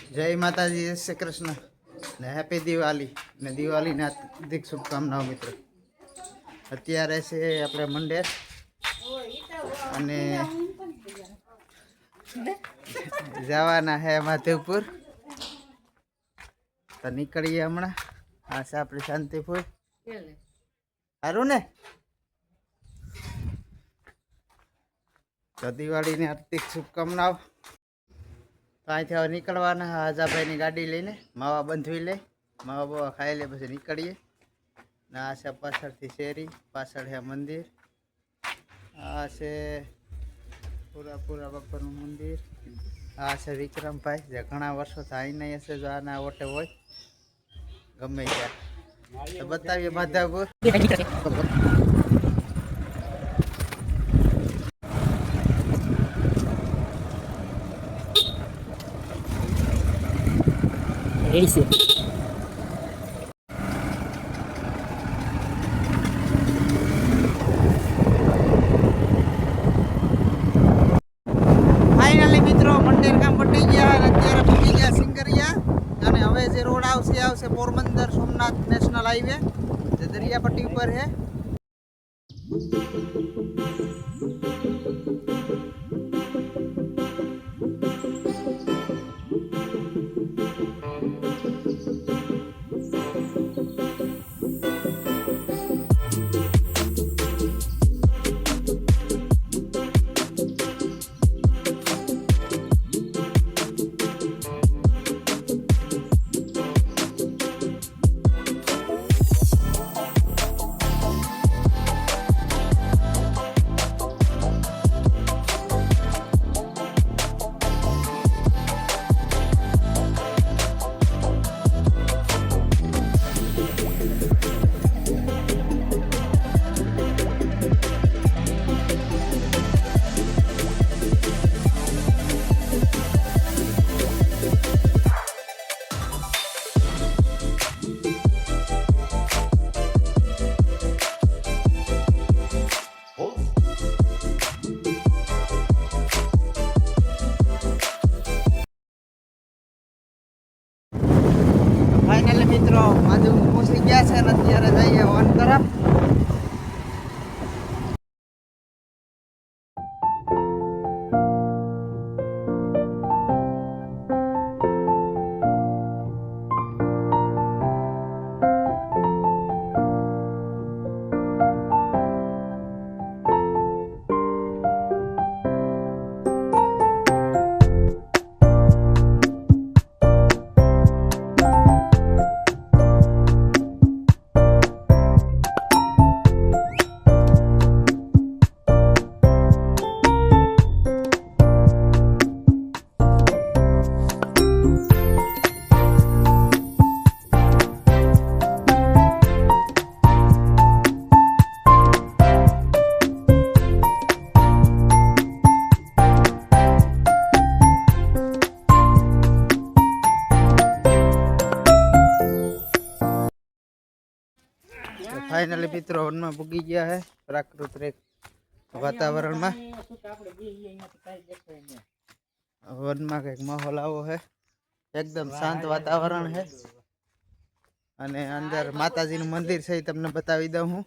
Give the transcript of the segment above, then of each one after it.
જય માતાજી, જય શ્રી કૃષ્ણ ને હેપી દિવાળી ને દિવાળીના હાર્દિક શુભકામનાઓ મિત્રો. અત્યારે છે આપણે મંડેર અને જવાના હે માધવપુર. તો નીકળીએ હમણાં. આ છે આપણે શાંતિપુર. સારું ને? તો દિવાળીની હાર્દિક શુભકામનાઓ. તો અહીંથી હવે નીકળવાના આજાભાઈની ગાડી લઈને માવા બંધવી લે, માવા બાવા ખાઈ લે, પછી નીકળીએ. ને આ છે પાછળથી શેરી, પાછળ છે મંદિર. આ છે પૂરા બાપાનું મંદિર. આ છે વિક્રમભાઈ, જે ઘણા વર્ષોથી અહીં નહીં હશે, જો આના ઓટે હોય ગમે ત્યાં. તો બતાવીએ માધવપુર. રેડી છે. ફાઇનલી મિત્રો મંદિર કામ પટી ગયા અને અત્યારે પહોંચી ગયા સિંગરિયા. અને હવે જે રોડ આવશે પોરબંદર સોમનાથ નેશનલ હાઈવે, જે દરિયાપટ્ટી ઉપર છે. ફાઇનલી મિત્રો માધવ પહોંચી ગયા છે અને અત્યારે જઈએ વન તરફ. ફાઇનલી મિત્રો વનમાં પૂગી ગયા છે પ્રાકૃતિક વાતાવરણમાં. વનમાં કંઈક માહોલ આવો છે, એકદમ શાંત વાતાવરણ છે. અને અંદર માતાજીનું મંદિર છે, એ તમને બતાવી દઉં હું.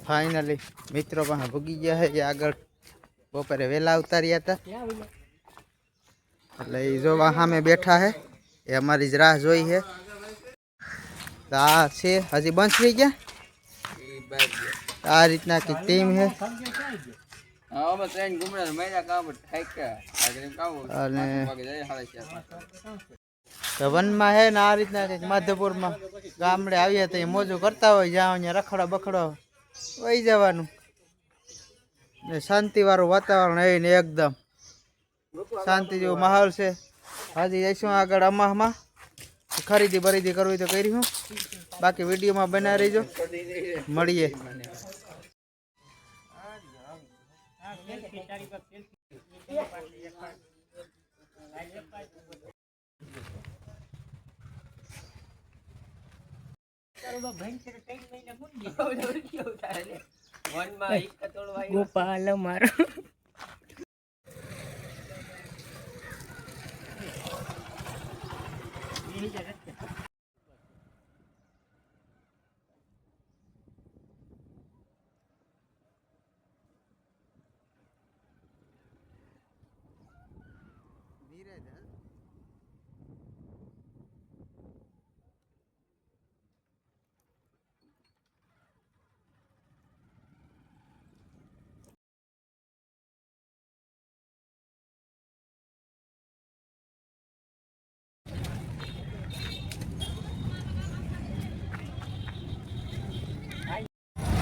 ફાઇનલી મિત્રો પાસે ભૂગી ગયા છે એ આગળ બપોરે વહેલા ઉતાર્યા હતા એટલે એ જોવા સામે બેઠા છે એ અમારી જ રાહ જોઈ છે તો આ છે હજી બંધ થઈ ગયા આ રીતના की ટીમ છે અને વનમાં છે ને આ રીતના કંઈક માધવપુરમાં ગામડે આવ્યા તો એ મોજું કરતા હોય જ્યાં અહીંયા રખડો બખડો વહી જવાનું ને શાંતિવાળું વાતાવરણ હોય ને એકદમ શાંતિ જેવો માહોલ છે હજી જઈશું આગળ અમાહમાં ખરીદી બરીદી કરવી તો કરી હું બાકી વિડીયોમાં બના રહીજો મળીએ ગોપાલ મારો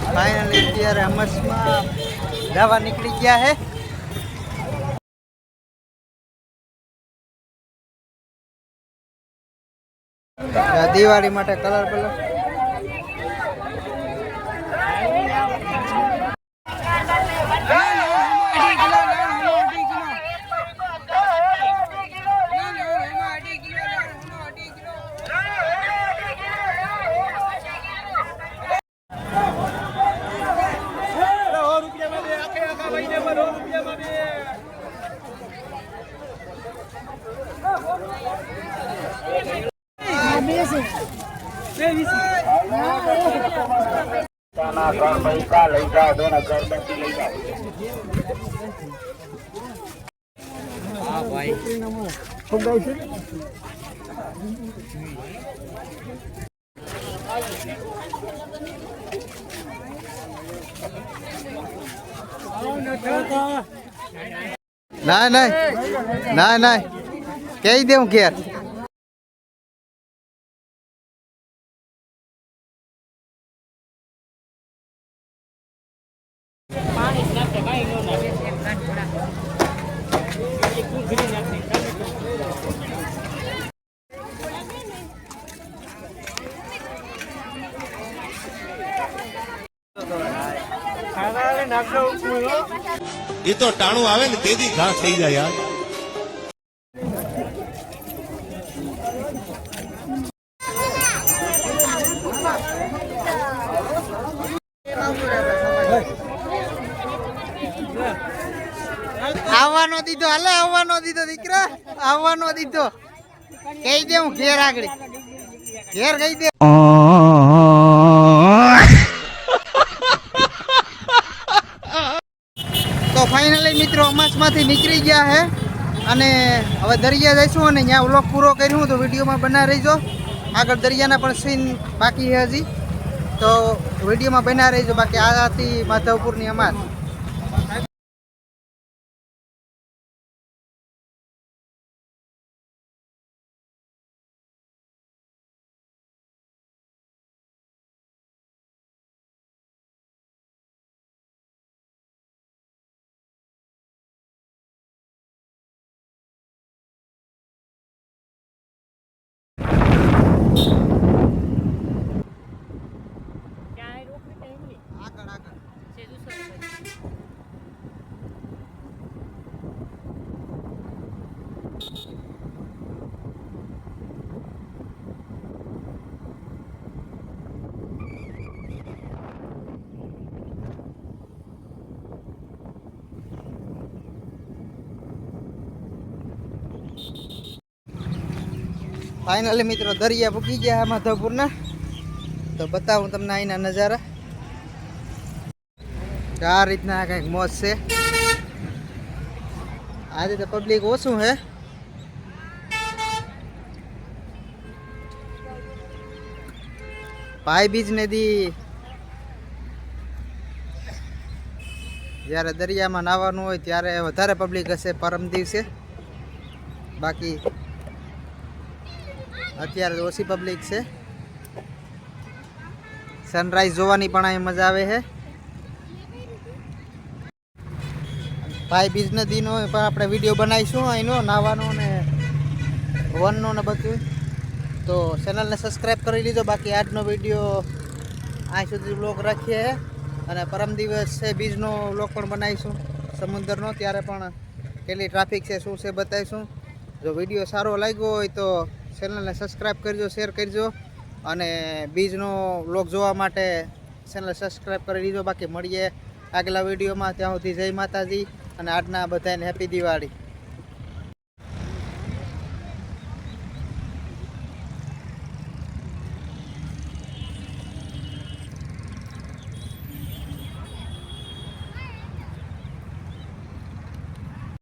ફાઇનલી અત્યારે અમસમાં જવા નીકળી ગયા હે દિવાળી માટે કલર કલર ના ના ના ના કહી દઉં ઘેર એ તો ટાણું આવે ને તેથી ઘા થઈ જાય યાર આવવાનો દીધો હાલે આવવાનો દીધો દીકરા આવવાનો દીધો કહી દે હું ઘેર આગળ ઘેર કહી દે તો ફાઇનલી મિત્રો અમાસમાંથી નીકળી ગયા હે અને હવે દરિયા જઈશું અને ત્યાં વ્લોગ પૂરો કર્યું તો વિડીયોમાં બના રહીજો આગળ દરિયાના પણ સીન બાકી છે હજી તો વિડીયોમાં બના રહીજો બાકી આ હતી માધવપુરની અમાસ આગળ આગળ ફાઇનલી મિત્રો દરિયા પૂકી ગયા માધવપુરના તો બતાવું તમને અહીંના નજારા તો આ રીતના કંઈક મોજ છે. આજે તો પબ્લિક ઓછું હે. ભાઈ બીજ ને દી જ્યારે દરિયામાં નાહવાનું હોય ત્યારે વધારે પબ્લિક હશે પરમ દિવસે. બાકી અત્યારે તો ઓછી પબ્લિક છે. સનરાઈઝ જોવાની પણ અહીં મજા આવે છે. ભાઈ બીજ નદીનો પણ આપણે વિડીયો બનાવીશું અહીંનો નાહવાનો ને વનનો ને બધું. તો ચેનલને સબસ્ક્રાઈબ કરી લીધો. બાકી આજનો વિડીયો અહીં સુધી બ્લોગ રાખીએ અને પરમ દિવસ છે બીજનો બ્લોગ પણ બનાવીશું સમુદ્રનો. ત્યારે પણ કેટલી ટ્રાફિક છે શું છે બતાવીશું. જો વિડીયો સારો લાગ્યો હોય તો ચેનલને સબસ્ક્રાઈબ કરજો, શેર કરજો અને બીજનો બ્લોગ જોવા માટે ચેનલ સબસ્ક્રાઈબ કરી લીધો. બાકી મળીએ આગલા વિડીયોમાં. ત્યાં સુધી જય માતાજી અને આજના બધાને હેપી દિવાળી.